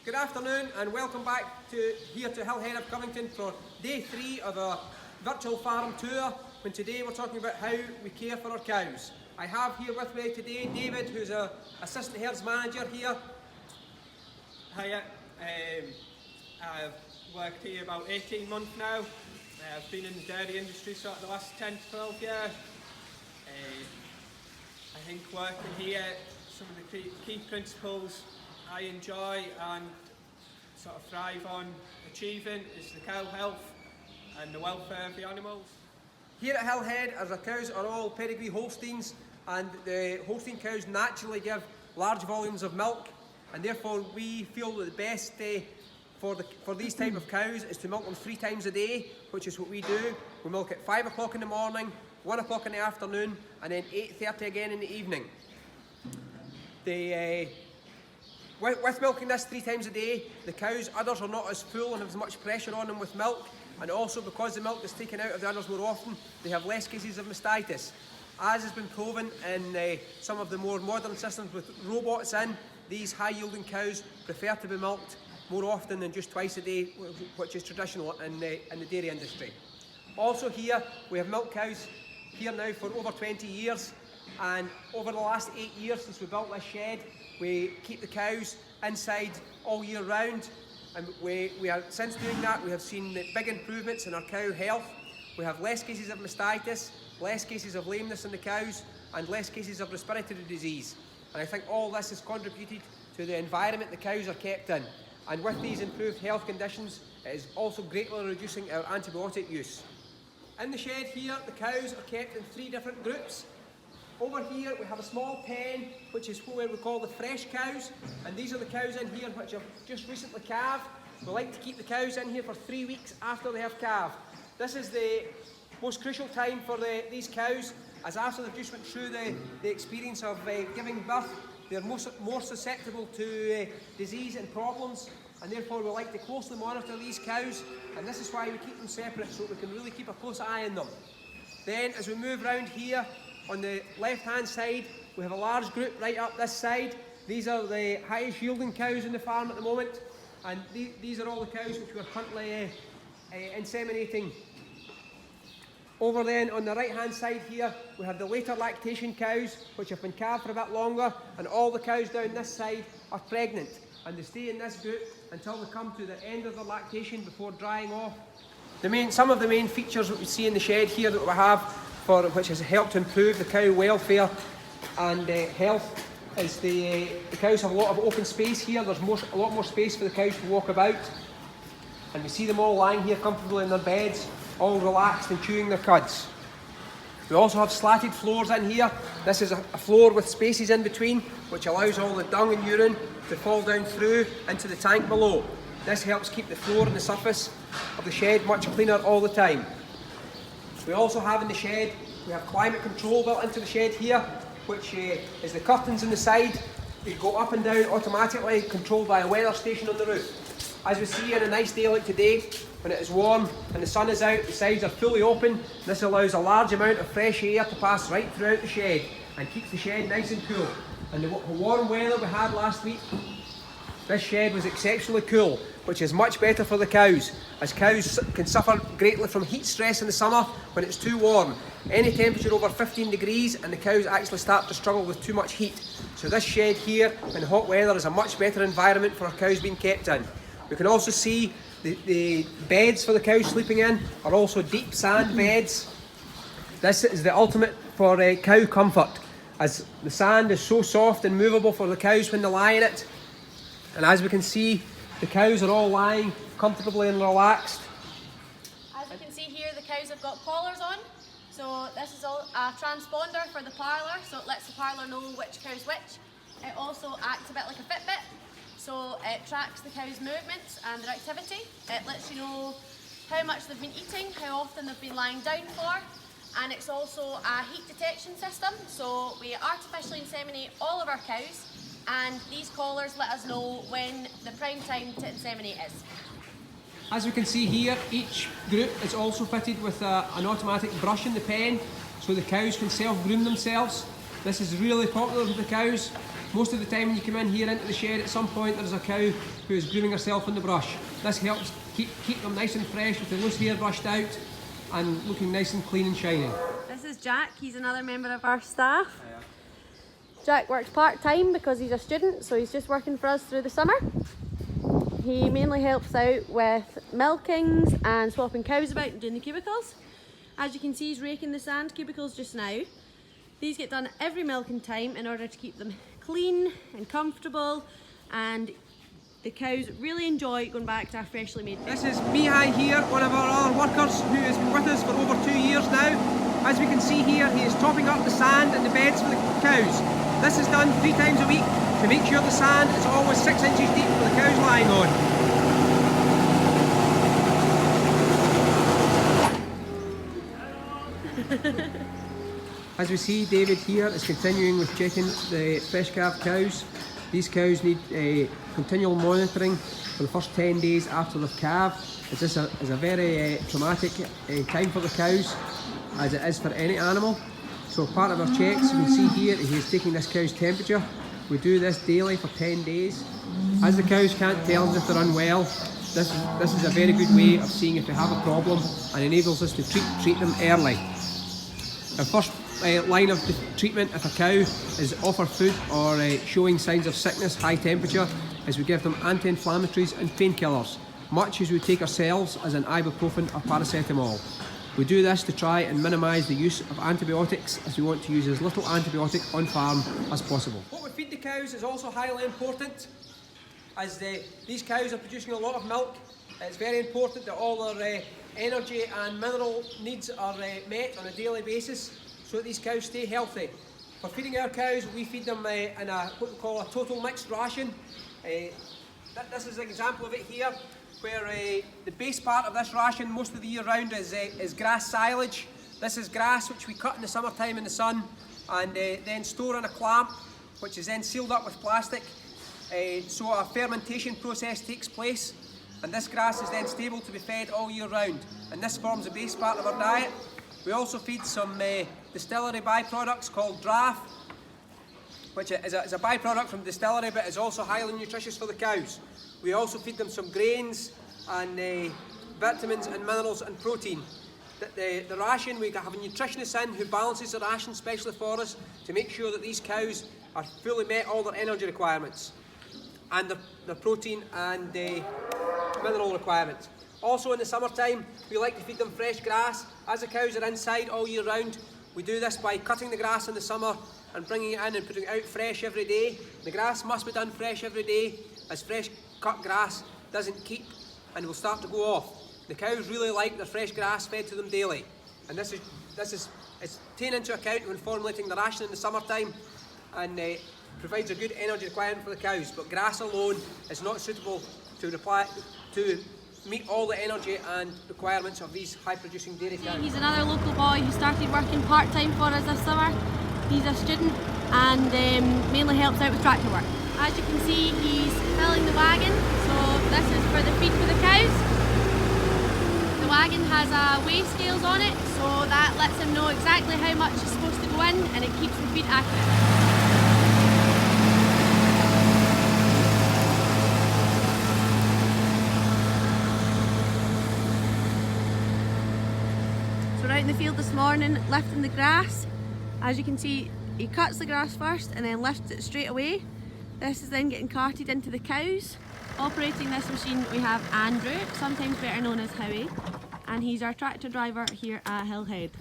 Good afternoon and welcome back here to Hillhead of Covington for day 3 of our virtual farm tour, when today we're talking about how we care for our cows. I have here with me today David, who's our assistant herds manager here. Hiya, I've worked here about 18 months now. I've been in the dairy industry sort of the last 10 to 12 years. I think working here, some of the key principles I enjoy and sort of thrive on achieving is the cow health and the welfare of the animals. Here at Hillhead, as our cows are all pedigree Holsteins, and the Holstein cows naturally give large volumes of milk, and therefore we feel that the best for these type of cows is to milk them 3 times a day, which is what we do. We milk at 5 o'clock in the morning, 1 o'clock in the afternoon, and then 8:30 again in the evening. With milking this 3 times a day, the cows' udders are not as full and have as much pressure on them with milk, and also because the milk is taken out of the udders more often, they have less cases of mastitis. As has been proven in some of the more modern systems with robots in, these high-yielding cows prefer to be milked more often than just twice a day, which is traditional in the dairy industry. Also here, we have milk cows here now for over 20 years, and over the last 8 years since we built this shed, we keep the cows inside all year round, and since doing that we have seen big improvements in our cow health. We have less cases of mastitis, less cases of lameness in the cows, and less cases of respiratory disease. And I think all this has contributed to the environment the cows are kept in. And with these improved health conditions, it is also greatly reducing our antibiotic use. In the shed here, the cows are kept in 3 different groups. Over here we have a small pen, which is what we call the fresh cows, and these are the cows in here which have just recently calved. We like to keep the cows in here for 3 weeks after they have calved. This is the most crucial time for these cows, as after they've just went through the experience of giving birth, they're more susceptible to disease and problems, and therefore we like to closely monitor these cows, and this is why we keep them separate, so we can really keep a close eye on them. Then as we move round here, on the left hand side we have a large group right up this side. These are the highest yielding cows in the farm at the moment, and these are all the cows which we're currently inseminating. Over then on the right hand side here we have the later lactation cows which have been calved for a bit longer, and all the cows down this side are pregnant, and they stay in this group until they come to the end of their lactation before drying off. Some of the main features that we see in the shed here that we have, which has helped to improve the cow welfare and health, is the cows have a lot of open space here. There's a lot more space for the cows to walk about, and we see them all lying here comfortably in their beds, all relaxed and chewing their cuds. We also have slatted floors in here. This is a floor with spaces in between, which allows all the dung and urine to fall down through into the tank below. This helps keep the floor and the surface of the shed much cleaner all the time. We also have in the shed, we have climate control built into the shed here, which is the curtains on the side. They go up and down automatically, controlled by a weather station on the roof. As we see on a nice day like today, when it is warm and the sun is out, the sides are fully open. This allows a large amount of fresh air to pass right throughout the shed and keeps the shed nice and cool. And the warm weather we had last week, this shed was exceptionally cool, which is much better for the cows, as cows can suffer greatly from heat stress in the summer when it's too warm. Any temperature over 15 degrees and the cows actually start to struggle with too much heat. So this shed here in hot weather is a much better environment for our cows being kept in. We can also see the beds for the cows sleeping in are also deep sand beds. This is the ultimate for cow comfort, as the sand is so soft and movable for the cows when they lie in it. And as we can see, the cows are all lying comfortably and relaxed. As you can see here, the cows have got collars on. So this is all a transponder for the parlour, so it lets the parlour know which cow's which. It also acts a bit like a Fitbit, so it tracks the cow's movements and their activity. It lets you know how much they've been eating, how often they've been lying down for, and it's also a heat detection system. So we artificially inseminate all of our cows, and these collars let us know when the prime time to inseminate is. As we can see here, each group is also fitted with an automatic brush in the pen, so the cows can self-groom themselves. This is really popular with the cows, Most of the time when you come in here into the shed, at some point there's a cow who is grooming herself in the brush. This helps keep them nice and fresh with the loose hair brushed out and looking nice and clean and shiny. This is Jack, he's another member of our staff. Jack works part-time because he's a student, so he's just working for us through the summer. He mainly helps out with milkings and swapping cows about and doing the cubicles. As you can see, he's raking the sand cubicles just now. These get done every milking time in order to keep them clean and comfortable, and the cows really enjoy going back to our freshly made pen. This is Mihai here, one of our other workers who has been with us for over 2 years now. As we can see here, he is topping up the sand and the beds for the cows. This is done 3 times a week to make sure the sand is always 6 inches deep for the cows lying on. As we see, David here is continuing with checking the fresh calved cows. These cows need continual monitoring for the first 10 days after they've calved. This is a very traumatic time for the cows, as it is for any animal. So part of our checks, you can see here, he is taking this cow's temperature. We do this daily for 10 days. As the cows can't tell us if they're unwell, this is a very good way of seeing if they have a problem and enables us to treat them early. Our first line of treatment if a cow is offer food or showing signs of sickness, high temperature, is we give them anti-inflammatories and painkillers, much as we take ourselves as an ibuprofen or paracetamol. We do this to try and minimise the use of antibiotics, as we want to use as little antibiotic on farm as possible. What we feed the cows is also highly important, as these cows are producing a lot of milk. It's very important that all their energy and mineral needs are met on a daily basis so that these cows stay healthy. For feeding our cows, we feed them in what we call a total mixed ration. This is an example of it here, where the base part of this ration most of the year round is grass silage. This is grass which we cut in the summertime in the sun and then store in a clamp, which is then sealed up with plastic. So a fermentation process takes place, and this grass is then stable to be fed all year round, and this forms the base part of our diet. We also feed some distillery byproducts called draff, which is a byproduct from distillery but is also highly nutritious for the cows. We also feed them some grains and vitamins and minerals and protein. The ration, we have a nutritionist in who balances the ration specially for us to make sure that these cows are fully met all their energy requirements and their protein and mineral requirements. Also in the summertime, we like to feed them fresh grass. As the cows are inside all year round, we do this by cutting the grass in the summer and bringing it in and putting it out fresh every day. The grass must be done fresh every day, as fresh cut grass doesn't keep and will start to go off. The cows really like their fresh grass fed to them daily, and this is taken into account when formulating the ration in the summertime, and provides a good energy requirement for the cows. But grass alone is not suitable to meet all the energy and requirements of these high-producing dairy cows. He's another local boy who started working part-time for us this summer. He's a student and mainly helps out with tractor work. As you can see, he's filling the wagon, so this is for the feed for the cows. The wagon has weigh scales on it, so that lets him know exactly how much is supposed to go in, and it keeps the feed accurate. Out in the field this morning, lifting the grass. As you can see, he cuts the grass first and then lifts it straight away. This is then getting carted into the cows. Operating this machine we have Andrew, sometimes better known as Howie, and he's our tractor driver here at Hillhead.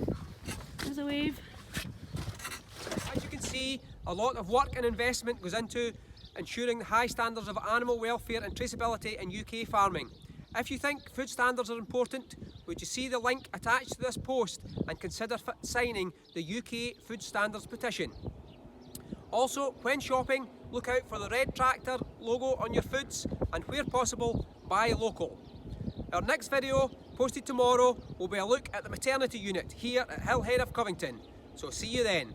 There's a wave. As you can see, a lot of work and investment goes into ensuring the high standards of animal welfare and traceability in UK farming. If you think food standards are important, would you see the link attached to this post and consider signing the UK Food Standards Petition? Also, when shopping, look out for the red tractor logo on your foods, and where possible, buy local. Our next video, posted tomorrow, will be a look at the maternity unit here at Hillhead of Covington. So see you then.